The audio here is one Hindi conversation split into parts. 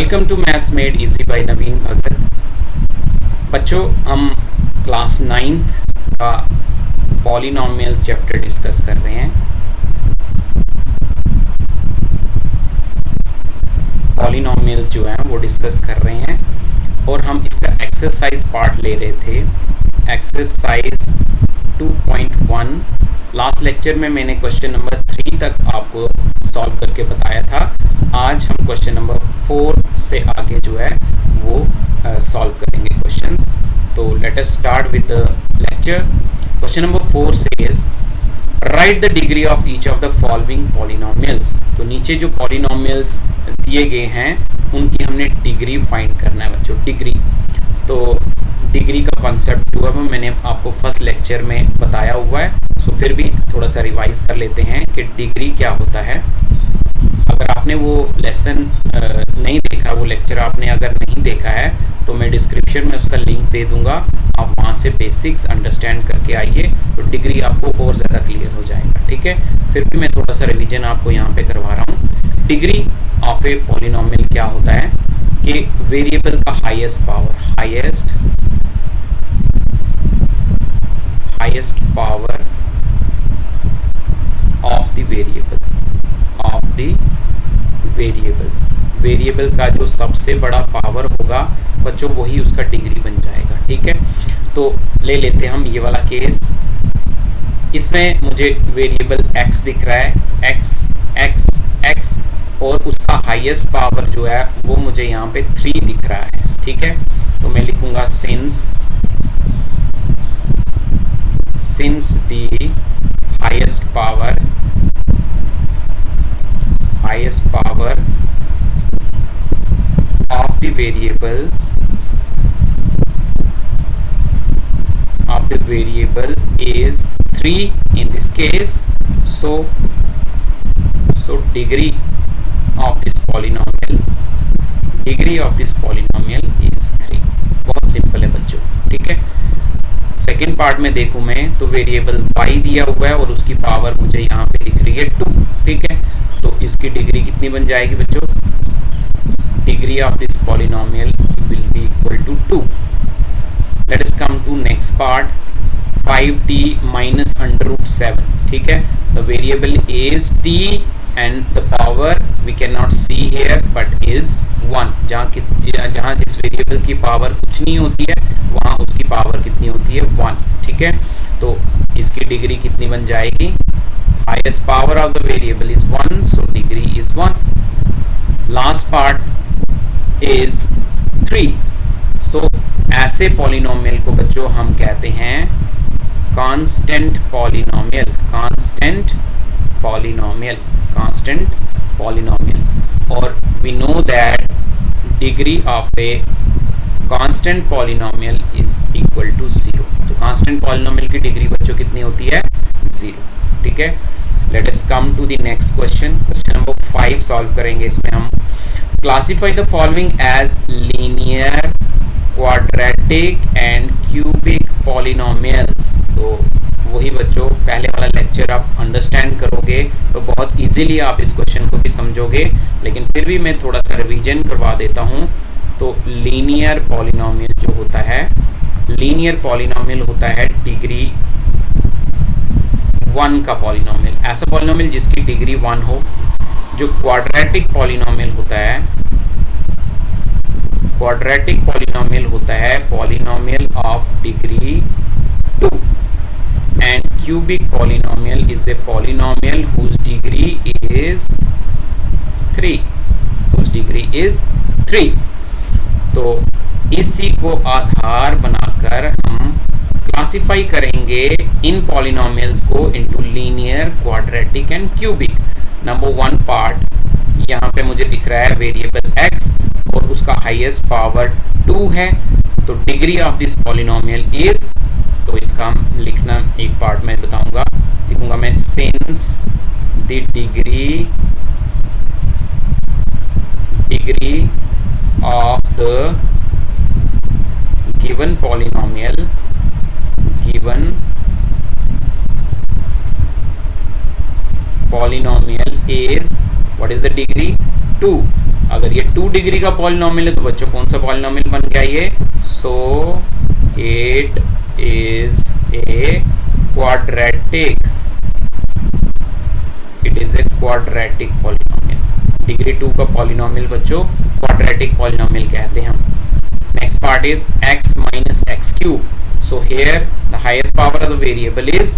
Welcome to maths made easy by Naveen Bhagat. बच्चों, हम क्लास 9th का पॉलिनोमियल चैप्टर डिस्कस कर रहे हैं। पॉलिनोमियल जो है वो डिस्कस कर रहे हैं और हम इसका एक्सरसाइज पार्ट ले रहे थे। एक्सरसाइज 2.1 लास्ट लेक्चर में मैंने क्वेश्चन नंबर 3 तक आपको सॉल्व करके बताया था। आज हम क्वेश्चन नंबर 4 से आगे जो है वो सॉल्व करेंगे क्वेश्चंस। तो let us start with the lecture. Question number 4 says right the degree of each of the following polynomials. तो नीचे जो पॉलिनोमियल्स दिए गए हैं उनकी हमने डिग्री फाइंड करना है बच्चों। डिग्री, तो डिग्री का कॉन्सेप्ट जो है वो मैंने आपको फर्स्ट लेक्चर में बताया हुआ है। सो फिर भी थोड़ा सा रिवाइज कर लेते हैं कि डिग्री क्या होता है। अगर आपने वो लेसन नहीं देखा, वो लेक्चर आपने अगर नहीं देखा है तो मैं डिस्क्रिप्शन में उसका लिंक दे दूंगा, आप वहाँ से बेसिक्स अंडरस्टैंड करके आइए तो डिग्री आपको और ज़्यादा क्लियर हो जाएगा। ठीक है, फिर भी मैं थोड़ा सा रिवीजन आपको यहाँ पे करवा रहा हूँ। डिग्री ऑफ ए पॉलिनोमियल क्या होता है कि वेरिएबल का highest power, highest power of the variable का जो सबसे बड़ा पावर होगा बच्चों वही उसका डिग्री बन जाएगा। ठीक है, तो ले लेते हैं हम ये वाला केस। इसमें मुझे वेरिएबल x दिख रहा है, x और उसका हाईएस्ट पावर जो है वो मुझे यहाँ पे 3 दिख रहा है। ठीक है, तो मैं लिखूंगा since the highest power of the variable is 3 in this case, so degree of this polynomial is 3। बहुत सिंपल है बच्चों। ठीक है, सेकेंड पार्ट में देखूं मैं तो वेरिएबल y दिया हुआ है और उसकी पावर मुझे यहाँ पे दिख रही है 2। ठीक है, तो इसकी डिग्री कितनी बन जाएगी बच्चों? Degree of this polynomial will be equal to 2। Let us come to next part, 5t minus under root 7। ठीक है, the variable is t and the power we cannot see here but is 1। जहाँ जिस वेरिएबल की पावर कुछ नहीं होती है वहाँ उसकी पावर कितनी होती है? 1। ठीक है, तो इसकी डिग्री कितनी बन जाएगी? highest power of the variable is 1, so degree is 1। last part is 3। so ऐसे पॉलिनोमियल को बच्चों हम कहते हैं कांस्टेंट पॉलिनोमियल और we know that degree of a constant polynomial is equal to 0। तो कांस्टेंट पॉलिनोमियल की डिग्री बच्चों कितनी होती है? 0। ठीक है, let us come to the next question. Question number 5 solve करेंगे। इसमें हम classify the following as linear, quadratic and cubic polynomials. तो वही बच्चों पहले वाला लेक्चर आप अंडरस्टैंड करोगे तो बहुत इजीली आप इस क्वेश्चन को भी समझोगे, लेकिन फिर भी मैं थोड़ा सा रिवीजन करवा देता हूँ। तो लीनियर पॉलिनोमियल जो होता है, लीनियर पॉलिनोमियल होता है डिग्री 1 का पॉलिनोमियल, ऐसा पॉलिनोमियल जिसकी डिग्री 1 हो। जो क्वाड्रेटिक पॉलिनोमियल होता है polynomial of degree 2 and cubic polynomial is a polynomial whose degree is 3। तो इसी को आधार बनाकर हम क्लासिफाई करेंगे इन पॉलिनोमियल्स को into linear, quadratic and cubic. Number 1 part यहाँ पे मुझे दिख रहा है वेरिएबल x और उसका हाईएस्ट पावर 2 है, तो degree of this polynomial is, तो इसका हम लिखना एक पार्ट में बताऊंगा, लिखूंगा मैं since the degree of the given polynomial is, what is the degree? 2। अगर ये 2 डिग्री का पॉलिनोमियल है तो बच्चों कौन सा पॉलिनोमियल बन गया ये? So it is a quadratic, it is a quadratic polynomial. Degree 2 का पॉलिनोमियल बच्चों क्वाड्रेटिक पॉलिनोमियल कहते हैं हम। Next part is x minus x cube. So here the highest power of the variable is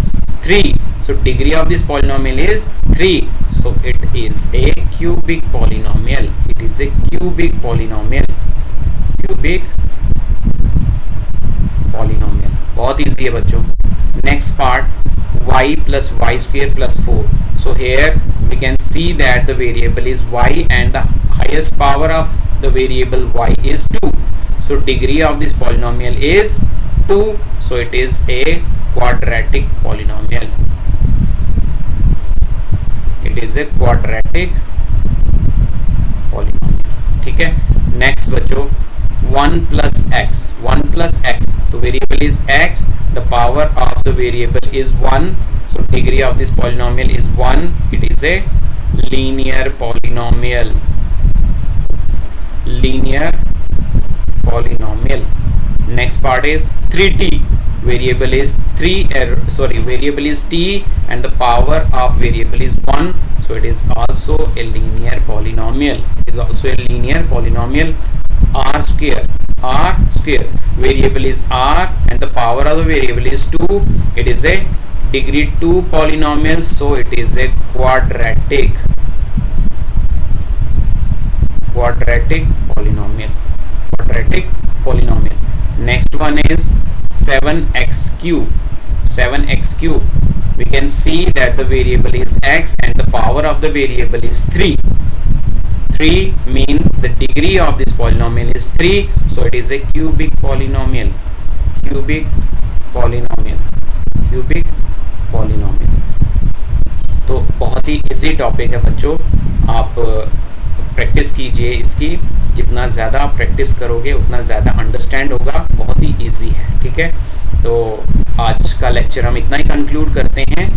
3. So degree of this polynomial is 3. So it is a cubic polynomial. It is a cubic polynomial. Cubic polynomial. बहुत easy है बच्चों। Next part, y plus y square plus 4. So here we can see that the variable is y and the highest power of the variable y is 2. So degree of this polynomial is 2. So it is a quadratic polynomial. It is a quadratic polynomial. ठीक है। नेक्स्ट बच्चों 1 plus x, 1 plus x, तो variable is x, the power of the variable is 1. So degree of this polynomial is 1. It is a linear polynomial. Linear polynomial. Next part is 3t. Variable is variable is t and the power of variable is 1. So it is also a linear polynomial. It is also a linear polynomial. R square. Variable is r and the power of the variable is 2. It is a degree 2 polynomial. So it is a quadratic polynomial. Quadratic polynomial. Next one is 7x cube. 7x cube. We can see that the variable is x and the power of the variable is 3. 3 means the degree of this polynomial is 3. So it is a cubic polynomial. Cubic polynomial. तो बहुत ही इजी टॉपिक है बच्चों, आप प्रैक्टिस कीजिए इसकी। जितना ज़्यादा आप प्रैक्टिस करोगे उतना ज़्यादा अंडरस्टैंड होगा। बहुत ही इजी है। ठीक है, तो आज का लेक्चर हम इतना ही कंक्लूड करते हैं।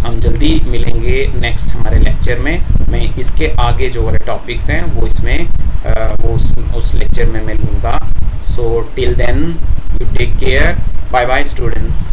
हम जल्दी मिलेंगे नेक्स्ट हमारे लेक्चर में। मैं इसके आगे जो वाले टॉपिक्स हैं वो इसमें उस लेक्चर में मैं लूँगा। So till then you take care, bye bye students.